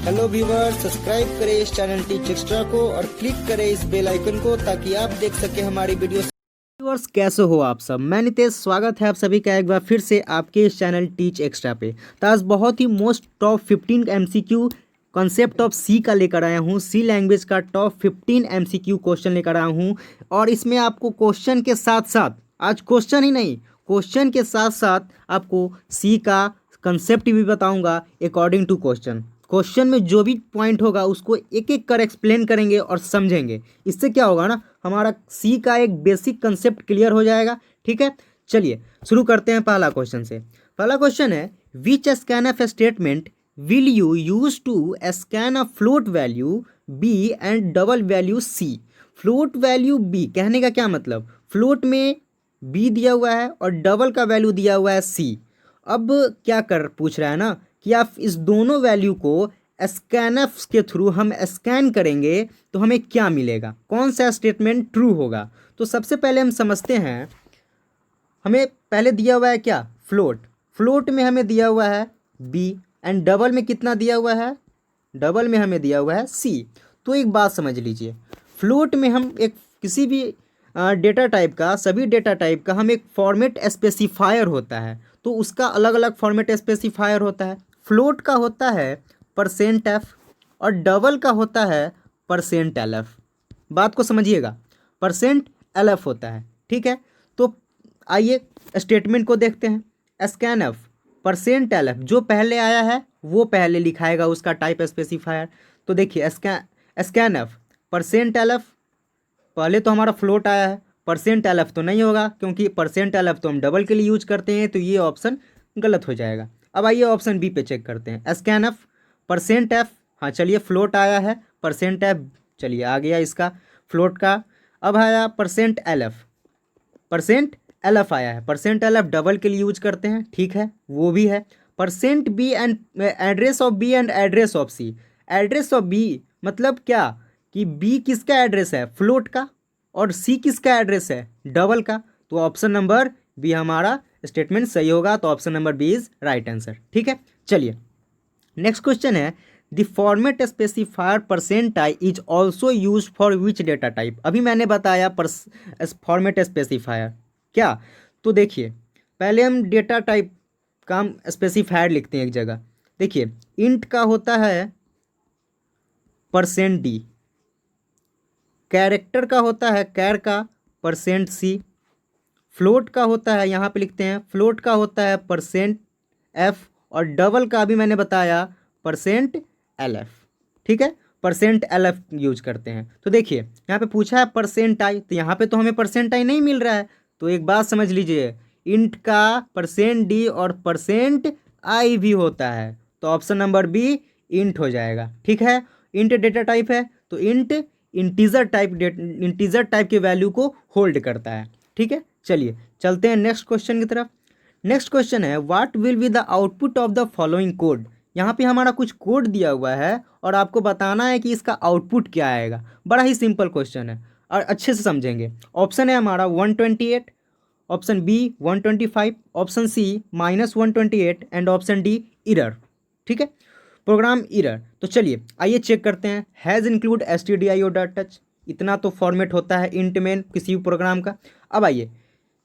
Hello viewers, subscribe करें इस channel teach extra को और क्लिक करें इस बेल आइकन को ताकि आप देख सकें हमारी वीडियो। व्यूअर्स, कैसे हो आप सब? मैं नितेश, स्वागत है आप सभी का एक बार फिर से आपके इस चैनल टीच एक्स्ट्रा पे। तो आज बहुत ही most top 15 MCQ concept of C का लेकर आया हूँ। सी लैंग्वेज का टॉप 15 MCQ क्वेश्चन लेकर आया हूँ और इसमें आपको क्वेश्चन के साथ साथ, आज क्वेश्चन ही नहीं, क्वेश्चन के साथ साथ आपको सी का कंसेप्ट भी बताऊंगा अकॉर्डिंग टू क्वेश्चन। क्वेश्चन में जो भी पॉइंट होगा उसको एक एक कर एक्सप्लेन करेंगे और समझेंगे। इससे क्या होगा ना, हमारा सी का एक बेसिक कंसेप्ट क्लियर हो जाएगा। ठीक है, चलिए शुरू करते हैं पहला क्वेश्चन से। पहला क्वेश्चन है, which scanf statement will you use to scan a float value B and double value C. Float value B कहने का क्या मतलब, फ्लोट में बी दिया हुआ है और डबल का वैल्यू दिया हुआ है सी। अब क्या कर पूछ रहा है ना कि आप इस दोनों वैल्यू को स्कैनफ के थ्रू हम स्कैन करेंगे तो हमें क्या मिलेगा, कौन सा स्टेटमेंट ट्रू होगा। तो सबसे पहले हम समझते हैं, हमें पहले दिया हुआ है क्या, फ्लोट। फ्लोट में हमें दिया हुआ है बी एंड डबल में कितना दिया हुआ है, डबल में हमें दिया हुआ है सी। तो एक बात समझ लीजिए, फ्लोट में हम एक किसी भी डेटा टाइप का, सभी डेटा टाइप का हम एक फॉर्मेट स्पेसिफायर होता है, तो उसका अलग अलग फॉर्मेट स्पेसिफायर होता है। फ्लोट का होता है %f और डबल का होता है %lf। बात को समझिएगा, %lf होता है। ठीक है, तो आइए स्टेटमेंट को देखते हैं। स्कैनफ %lf जो पहले आया है वो पहले लिखाएगा उसका टाइप स्पेसिफायर। तो देखिए स्कैनफ %lf, पहले तो हमारा फ्लोट आया है, %lf तो नहीं होगा क्योंकि %lf तो हम डबल के लिए यूज करते हैं, तो ये ऑप्शन गलत हो जाएगा। अब आइए ऑप्शन बी पे चेक करते हैं। स्कैनफ %f, हाँ चलिए फ्लोट आया है %f, चलिए आ गया इसका फ्लोट का। अब आया %lf, %lf आया है, %lf डबल के लिए यूज करते हैं, ठीक है वो भी है। %b and address of B and address of C. Address of B मतलब क्या कि बी किसका एड्रेस है, फ्लोट का, और सी किसका एड्रेस है, डबल का। तो ऑप्शन नंबर बी हमारा स्टेटमेंट सही होगा, तो option number B is right answer. ठीक है, चलिए नेक्स्ट क्वेश्चन है, the format specifier %i is also use for which data type. अभी मैंने बताया फॉर्मेट स्पेसिफायर क्या, तो देखिए पहले हम डेटा टाइप का हम स्पेसिफायर लिखते हैं एक जगह। देखिए इंट का होता है %d, कैरेक्टर का होता है कैर का %c, फ्लोट का होता है, यहाँ पे लिखते हैं फ्लोट का होता है %f, और डबल का अभी मैंने बताया %lf। ठीक है, %lf यूज करते हैं। तो देखिए यहाँ पे पूछा है %i, तो यहाँ पे तो हमें %i नहीं मिल रहा है, तो एक बात समझ लीजिए, इंट का %d और %i भी होता है, तो ऑप्शन नंबर बी इंट हो जाएगा। ठीक है, इंट डेटा टाइप है तो इंट इंटीजर टाइप के वैल्यू को होल्ड करता है। ठीक है, चलिए चलते हैं नेक्स्ट क्वेश्चन की तरफ। नेक्स्ट क्वेश्चन है, what will be the output of the following code. यहाँ पे हमारा कुछ कोड दिया हुआ है और आपको बताना है कि इसका आउटपुट क्या आएगा। बड़ा ही सिंपल क्वेश्चन है और अच्छे से समझेंगे। ऑप्शन है हमारा 128, option B 125, option C -128 and option D error. ठीक है, प्रोग्राम इरर। तो चलिए आइए चेक करते हैं। हैज़ इंक्लूड stdio.h, इतना तो फॉर्मेट होता है इंट मेन किसी भी प्रोग्राम का। अब आइए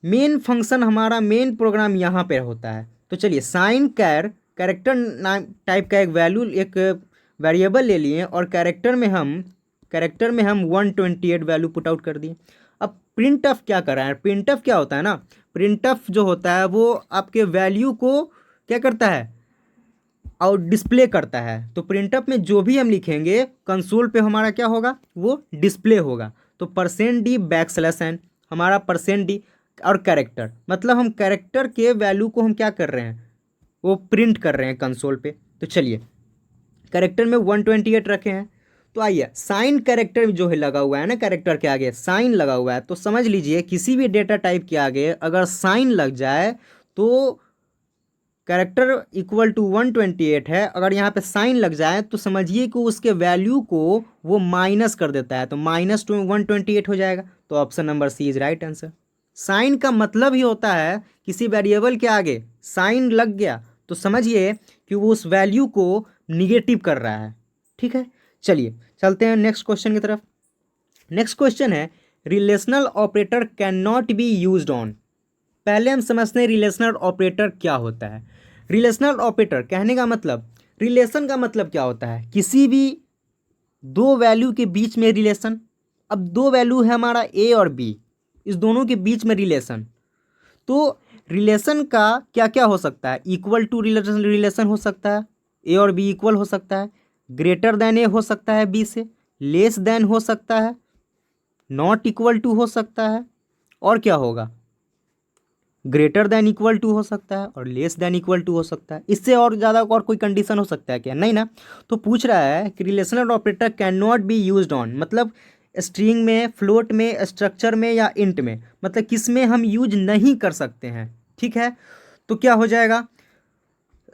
मेन फंक्शन, हमारा मेन प्रोग्राम यहाँ पे होता है। तो चलिए साइन कैरेक्टर नाम टाइप का एक वैल्यू, एक वेरिएबल ले लिए और कैरेक्टर में हम 128 वैल्यू पुट आउट कर दिए। अब प्रिंट ऑफ क्या कर रहा है, प्रिंट ऑफ क्या होता है ना, प्रिंट ऑफ जो होता है वो आपके वैल्यू को क्या करता है, और डिस्प्ले करता है। तो प्रिंटअप में जो भी हम लिखेंगे कंसोल पे हमारा क्या होगा, वो डिस्प्ले होगा। तो %d\n हमारा %d, और कैरेक्टर मतलब हम कैरेक्टर के वैल्यू को हम क्या कर रहे हैं, वो प्रिंट कर रहे हैं कंसोल पे। तो चलिए कैरेक्टर में 128 रखे हैं। तो आइए साइन कैरेक्टर जो है लगा हुआ है ना, कैरेक्टर के आगे साइन लगा हुआ है, तो समझ लीजिए किसी भी डेटा टाइप के आगे अगर साइन लग जाए तो कैरेक्टर इक्वल टू 128 है, अगर यहाँ पे साइन लग जाए तो समझिए कि उसके वैल्यू को वो माइनस कर देता है, तो -128 हो जाएगा। तो option number C is right answer. Sign का मतलब ही होता है किसी वेरिएबल के आगे साइन लग गया तो समझिए कि वो उस वैल्यू को निगेटिव कर रहा है, ठीक है, चलिए चलते हैं नेक्स्ट क्वेश्चन की तरफ। नेक्स्ट क्वेश्चन है relational operator can not be used on. पहले हम समझते हैं रिलेशनल ऑपरेटर क्या होता है। रिलेशनल ऑपरेटर कहने का मतलब, रिलेशन का मतलब क्या होता है, किसी भी दो वैल्यू के बीच में रिलेशन। अब दो वैल्यू है हमारा ए और बी, इस दोनों के बीच में रिलेशन। तो रिलेशन का क्या क्या हो सकता है, इक्वल टू रिलेशन रिलेशन हो सकता है, ए और बी इक्वल हो सकता है, ग्रेटर देन ए हो सकता है बी से, लेस देन हो सकता है, नॉट इक्वल टू हो सकता है, और क्या होगा, ग्रेटर देन इक्वल टू हो सकता है, और लेस देन इक्वल टू हो सकता है। इससे और ज़्यादा और कोई कंडीशन हो सकता है क्या, नहीं ना। तो पूछ रहा है कि relational operator can not be used on, मतलब स्ट्रिंग में, फ्लोट में, स्ट्रक्चर में या इंट में, मतलब किस में हम यूज नहीं कर सकते हैं। ठीक है, तो क्या हो जाएगा,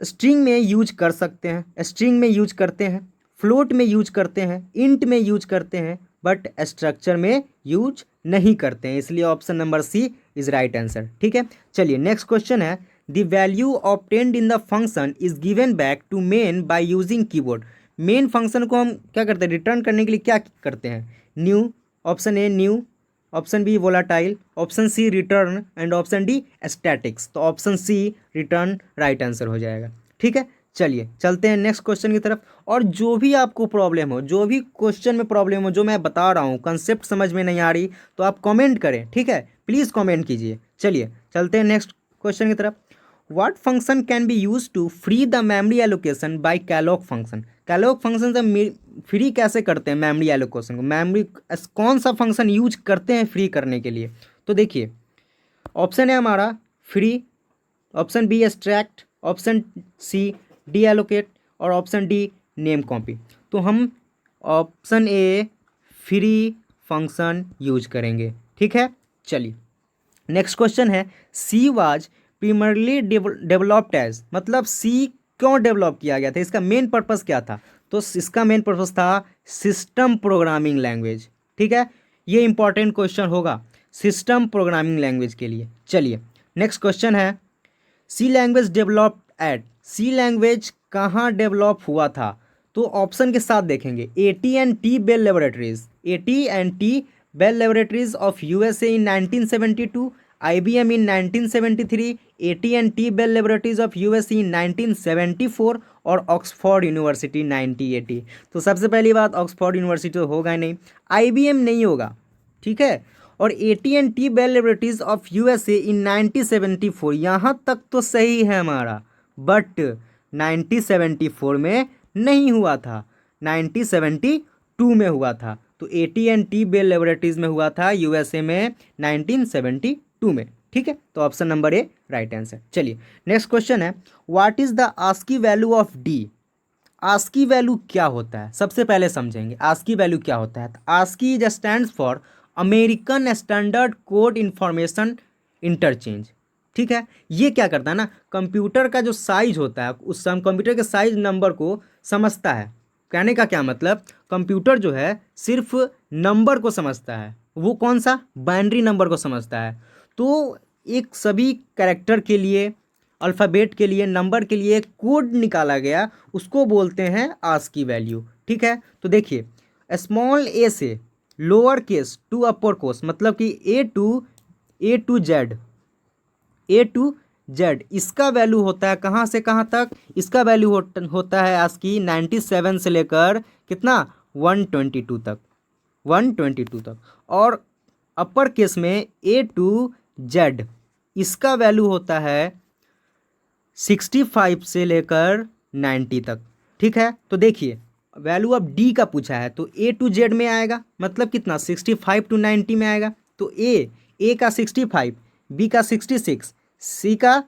स्ट्रिंग में यूज कर सकते हैं, स्ट्रिंग में यूज करते हैं, फ्लोट में यूज करते हैं, इंट में यूज करते हैं, बट स्ट्रक्चर में यूज नहीं करते हैं, इसलिए option number C is right answer. ठीक है, चलिए नेक्स्ट क्वेश्चन है the value obtained in the function is given back to main by using keyboard. Main function को हम क्या करते हैं, रिटर्न करने के लिए क्या करते हैं, new, option A new, option B volatile, option C return and option D statics. तो option C return right answer हो जाएगा। ठीक है, चलिए चलते हैं नेक्स्ट क्वेश्चन की तरफ। और जो भी आपको प्रॉब्लम हो, जो भी क्वेश्चन में प्रॉब्लम हो, जो मैं बता रहा हूँ कंसेप्ट समझ में नहीं आ रही, तो आप कमेंट करें, ठीक है, प्लीज़ कमेंट कीजिए। चलिए चलते हैं नेक्स्ट क्वेश्चन की तरफ। What function can be use to free the memory allocation by calloc function. Calloc function से फ्री कैसे करते हैं मेमोरी एलोकेशन को, मेमोरी कौन सा फंक्शन यूज करते हैं फ्री करने के लिए। तो देखिए ऑप्शन है हमारा free, option B extract, option C deallocate, और ऑप्शन डी नेम कॉपी। तो हम option A free function use करेंगे। ठीक है, चलिए नेक्स्ट क्वेश्चन है C was primarily developed as, मतलब सी क्यों डेवलप किया गया था, इसका मेन पर्पस क्या था। तो इसका मेन पर्पस था सिस्टम प्रोग्रामिंग लैंग्वेज। ठीक है, ये इंपॉर्टेंट क्वेश्चन होगा सिस्टम प्रोग्रामिंग लैंग्वेज के लिए। चलिए नेक्स्ट क्वेश्चन है C language developed at, C language कहाँ डेवलप हुआ था। तो ऑप्शन के साथ देखेंगे AT&T Bell laboratories, AT&T Bell laboratories of USA in 1972, IBM in 1973, AT&T Bell laboratories of USA in 1974 और ऑक्सफोर्ड यूनिवर्सिटी 1980। तो सबसे पहली बात, ऑक्सफोर्ड यूनिवर्सिटी तो होगा नहीं, IBM नहीं होगा, ठीक है, और AT&T Bell laboratories of USA in 1974, यहाँ तक तो सही है हमारा, बट 1974 में नहीं हुआ था, 1972 में हुआ था। तो AT&T बेल लेबोरेटरीज में हुआ था USA में 1972 में। ठीक है, तो option number A right answer. चलिए नेक्स्ट क्वेश्चन है what is the ASCII value of D. ASCII value क्या होता है, सबसे पहले समझेंगे आस्की वैल्यू क्या होता है। ASCII is stands for American standard code information interchange. ठीक है, ये क्या करता है ना, कंप्यूटर का जो साइज होता है उस कंप्यूटर के साइज नंबर को समझता है। कहने का क्या मतलब, कंप्यूटर जो है सिर्फ नंबर को समझता है, वो कौन सा, बाइनरी नंबर को समझता है। तो एक सभी कैरेक्टर के लिए, अल्फ़ाबेट के लिए, नंबर के लिए कोड निकाला गया, उसको बोलते हैं आस्की वैल्यू। ठीक है, तो देखिए स्मॉल ए से lower case to upper case, मतलब कि ए टू जेड, इसका वैल्यू होता है कहाँ से कहाँ तक, इसका वैल्यू होता है आस्की 97 से लेकर कितना 122 तक, 122 तक। और अपर केस में ए टू जेड, इसका वैल्यू होता है 65 से लेकर 90 तक। ठीक है, तो देखिए वैल्यू अब डी का पूछा है, तो ए टू जेड में आएगा, मतलब कितना 65 टू 90 में आएगा। तो ए का 65, बी का 66, सी का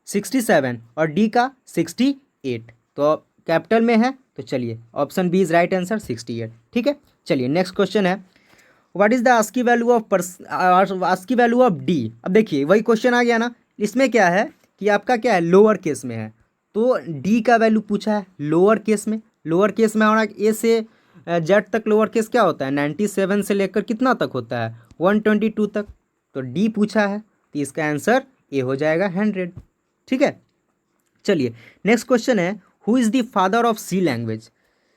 67 और डी का 68। तो कैपिटल में है, तो चलिए option B is right answer 68। ठीक है, चलिए नेक्स्ट क्वेश्चन है what is the ASCII value of D. अब देखिए वही क्वेश्चन आ गया ना, इसमें क्या है कि आपका क्या है, लोअर केस में है, तो डी का वैल्यू पूछा है लोअर केस में। लोअर केस में हमारा ए से जेड तक लोअर केस क्या होता है, 97 से लेकर कितना तक होता है 122 तक। तो डी पूछा है, तो इसका आंसर ए हो जाएगा 100। ठीक है, चलिए नेक्स्ट क्वेश्चन है who is the father of C language.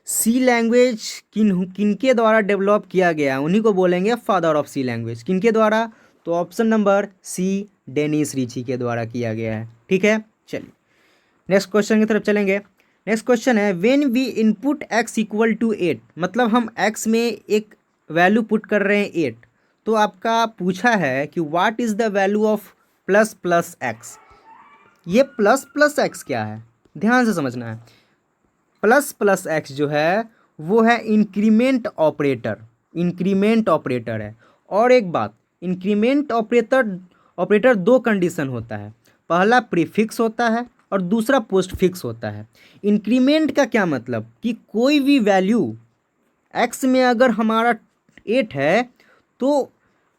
C language किनके द्वारा डेवलप किया गया, उन्हीं को बोलेंगे फादर ऑफ सी लैंग्वेज। किनके द्वारा? तो ऑप्शन नंबर सी, डेनिस रीची के द्वारा किया गया है। ठीक है, चलिए नेक्स्ट क्वेश्चन की तरफ चलेंगे। नेक्स्ट क्वेश्चन है when we input x equal to 8, मतलब हम x में एक वैल्यू पुट कर रहे हैं 8, तो आपका पूछा है कि what is the value of plus plus x. ये प्लस प्लस एक्स क्या है, ध्यान से समझना है। प्लस प्लस एक्स जो है वो है इंक्रीमेंट ऑपरेटर, इंक्रीमेंट ऑपरेटर है। और एक बात, इंक्रीमेंट ऑपरेटर दो कंडीशन होता है, पहला प्रीफिक्स होता है और दूसरा पोस्ट फिक्स होता है। इंक्रीमेंट का क्या मतलब कि कोई भी वैल्यू x में अगर हमारा 8 है तो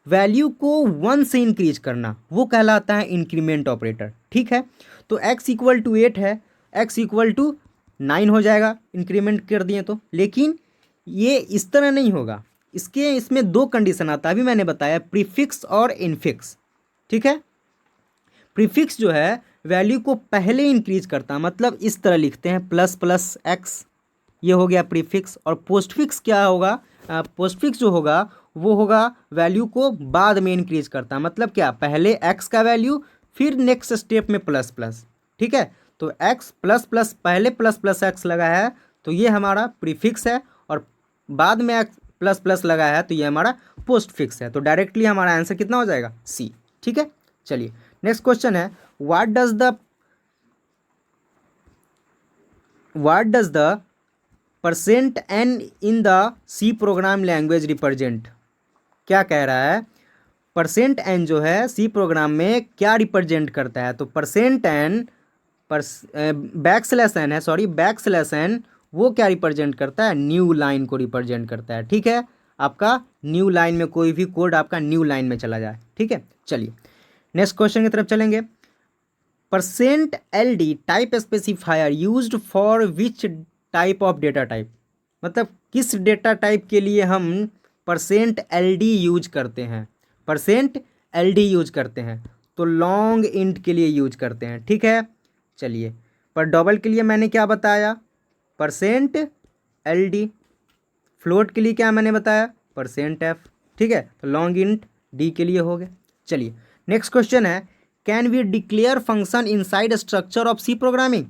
वैल्यू को 1 से इंक्रीज करना, वो कहलाता है इंक्रीमेंट ऑपरेटर। ठीक है, तो x इक्वल टू 8 है, x इक्वल टू 9 हो जाएगा इंक्रीमेंट कर दिए तो। लेकिन ये इस तरह नहीं होगा, इसमें दो कंडीशन आता है, अभी मैंने बताया, प्रीफिक्स और इनफिक्स। ठीक है, प्रीफिक्स जो है वैल्यू को पहले इंक्रीज करता है, मतलब इस तरह लिखते हैं प्लस प्लस एक्स, ये हो गया प्रीफिक्स। और पोस्टफिक्स क्या होगा? पोस्टफिक्स जो होगा वो होगा वैल्यू को बाद में इंक्रीज करता है, मतलब क्या, पहले एक्स का वैल्यू फिर नेक्स्ट स्टेप में प्लस प्लस। ठीक है, तो एक्स प्लस प्लस, पहले प्लस प्लस एक्स लगा है तो ये हमारा प्रीफिक्स है, और बाद में एक्स प्लस प्लस लगा है तो ये हमारा पोस्ट फिक्स है। तो डायरेक्टली हमारा आंसर कितना हो जाएगा? सी। ठीक है, चलिए नेक्स्ट क्वेश्चन है what does the percent N in the C program language represent. क्या कह रहा है? परसेंट एन जो है सी प्रोग्राम में क्या रिप्रेजेंट करता है? तो परसेंट एन बैकस्लैश एन है, सॉरी बैकस्लैश एन, वो क्या रिप्रेजेंट करता है? न्यू लाइन को रिप्रेजेंट करता है। ठीक है, आपका न्यू लाइन में कोई भी कोड आपका न्यू लाइन में चला जाए। ठीक है, चलिए नेक्स्ट क्वेश्चन की तरफ चलेंगे। Percent L D type specifier used for which type of data type, मतलब किस डेटा टाइप के लिए हम परसेंट एल डी यूज करते हैं? परसेंट एल डी यूज करते हैं तो लॉन्ग इंट के लिए यूज करते हैं। ठीक है, चलिए पर डबल के लिए मैंने क्या बताया? Percent L D. फ्लोट के लिए क्या मैंने बताया? Percent F. ठीक है, तो लॉन्ग इंट डी के लिए हो गया। चलिए नेक्स्ट क्वेश्चन है can we declare function inside structure of C programming.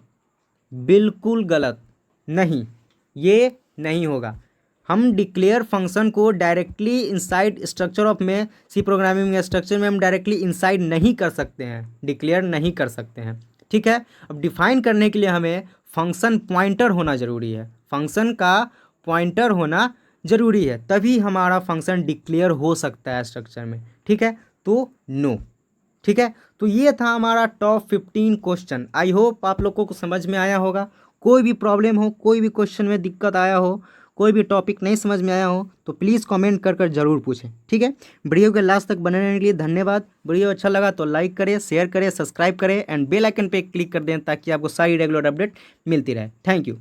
बिल्कुल गलत, नहीं, ये नहीं होगा। हम डिक्लेयर फंक्शन को डायरेक्टली इनसाइड स्ट्रक्चर ऑफ में, सी प्रोग्रामिंग में स्ट्रक्चर में हम डायरेक्टली इनसाइड नहीं कर सकते हैं, डिक्लेयर नहीं कर सकते हैं। ठीक है, अब डिफाइन करने के लिए हमें फंक्शन पॉइंटर होना ज़रूरी है, फंक्शन का पॉइंटर होना ज़रूरी है, तभी हमारा फंक्शन डिक्लेयर हो सकता है स्ट्रक्चर में। ठीक है, तो नो। ठीक है, तो ये था हमारा टॉप 15 क्वेश्चन। आई होप आप लोगों को समझ में आया होगा। कोई भी प्रॉब्लम हो, कोई भी क्वेश्चन में दिक्कत आया हो, कोई भी टॉपिक नहीं समझ में आया हो तो प्लीज़ कमेंट कर ज़रूर पूछें। ठीक है, वीडियो के लास्ट तक बने रहने के लिए धन्यवाद। वीडियो अच्छा लगा तो लाइक करें, शेयर करें, सब्सक्राइब करें एंड बेल आइकन पे क्लिक कर दें ताकि आपको सारी रेगुलर अपडेट मिलती रहे। Thank you.